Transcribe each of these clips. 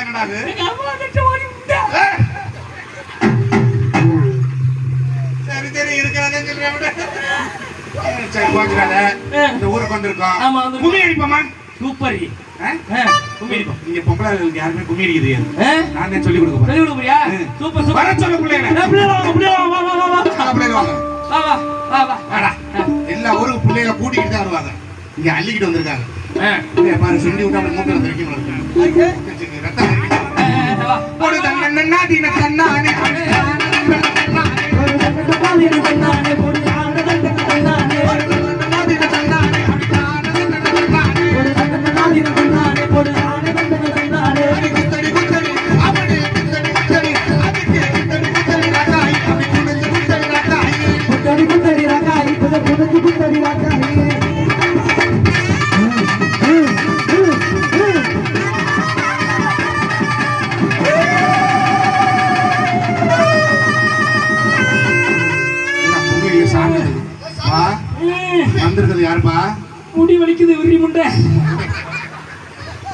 என்னடா அது? சரி சரி இருக்கிறதே சொல்றேன். சரி போச்சுடாத. இந்த ஊருக்கு வந்திருக்கோம். ஆமா கும்மி அடிப்போமா? சூப்பர். கும்மி அடிப்போம். நீங்க பொம்பளை யாருமே கும்மி அடிக்கிறது தெரியாது. நான் தான் சொல்லி கொடுக்க போறேன். சொல்லி கொடுக்குறியா? Super super. வர சொல்ல பிள்ளைங்க. பிள்ளைங்க வாங்க பிள்ளைங்க வா வா வா வா. பிள்ளைங்க வாங்க. வா வா வா வா. வாடா. எல்லா ஊருக்கு பிள்ளைகளை கூட்டிட்டு தான் வருவாங்க. இங்க அள்ளிக்கிட்டு வந்திருக்காங்க. பாரு சுண்டி விட்டு அப்படி மூட்டை வந்திருக்கீங்க. ரத்தம் ஒரு தன்னா தீன தன்னானே வந்திருக்கிறது யாருப்பா? முடி வலிக்குது விரி முண்டை.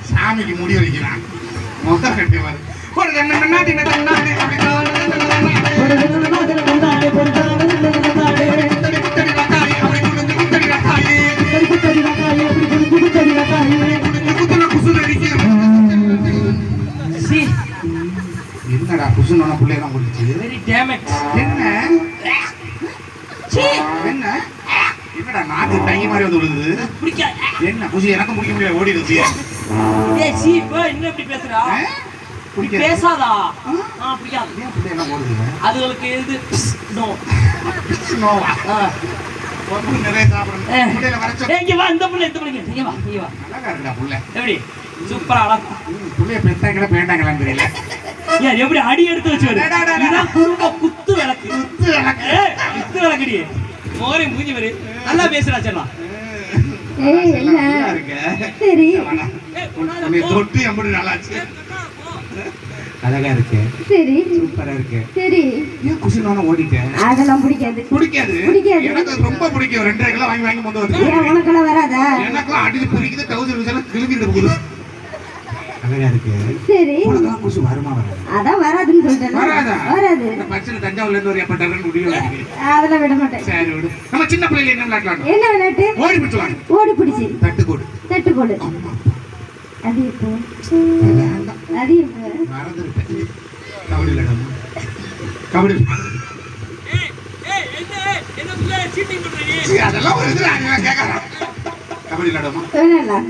சாமிக்கு முடி வலிக்கிறான். மொத்த கட்டிவாரு. ஒரு தன்னா தீன தன்னானே அப்படி என்னடா புசுனான பிள்ளையெல்லாம் கொடுத்து வெரி டேமேஜ். என்ன என்ன என்னடா நாக்கு டைம் மாதிரி வந்து விழுது. என்ன புசி எனக்கு முடிக்க முடியல ஓடிடுச்சு. ஏய் சீ போ என்ன இப்படி பேசுறா? பிடிக்காது. பேசாதா? பிடிக்காது. ஏன் பிள்ளையெல்லாம் ஓடுது? அதுகளுக்கு இது நோ நோவா. ஒண்ணு நிறைய சாப்பிடணும். பிள்ளைல வரச்ச இங்க வா இந்த புள்ள இங்க வா இங்க வா. அழகா இருக்குடா புள்ள. எப்படி சூப்பரா அழகா. புள்ளைய பெத்தாங்களா பேண்டாங்களான்னு தெரியல. ஏன் எப்படி அடி எடுத்து வச்சுரு? இதான் குடும்ப குத்து விளக்கு. குத்து விளக்கு. குத்து விளக்குடி. மோரே மூஞ்சி வரு. நல்லா பேசுறா செல்லம். ஏய் நல்லா இருக்கு. சரி. நீ தொட்டு எம்படி நல்லாச்சு. அழகா இருக்கு. சரி. சூப்பரா இருக்கு. சரி. ஏன் குசினான ஓடிட்டே? அதெல்லாம் பிடிக்காது. பிடிக்காது. எனக்கு ரொம்ப பிடிக்கும். 2 கிலோ வாங்கி வாங்கி வந்து வருது. ஏன் உனக்குலாம் வராதா? எனக்குலாம் அடிச்சு பிடிக்குது. டவுசர் விசல கிழிக்கிட்டு போகுது. அழகா இருக்கு. சரி. உனக்கு குசி வருமா வராது? அதான் வராதுன்னு சொல்றேன். வராதா? வராது. இந்த பச்சைல தஞ்சாவூர்ல இருந்து ஒரு எப்பட்டறன்னு முடிவு வாங்கி. அதெல்லாம் விட மாட்டேன். சரி விடு. நம்ம சின்ன பிள்ளைல என்ன விளையாடலாம்? என்ன விளையாட்டு? ஓடி பிடிச்சலாம். ஓடி பிடிச்சி. தட்டுக்கோடு. தட்டுக்கோடு. அது இப்போ அது இப்போ மறந்துட்டேன். கபடி விளையாடணும். கபடி. என்ன புள்ள சீட்டிங் பண்றீங்க? அதெல்லாம் ஒரு இதுல நான் கேக்குறேன். கபடி விளையாடணுமா? விளையாடலாம்.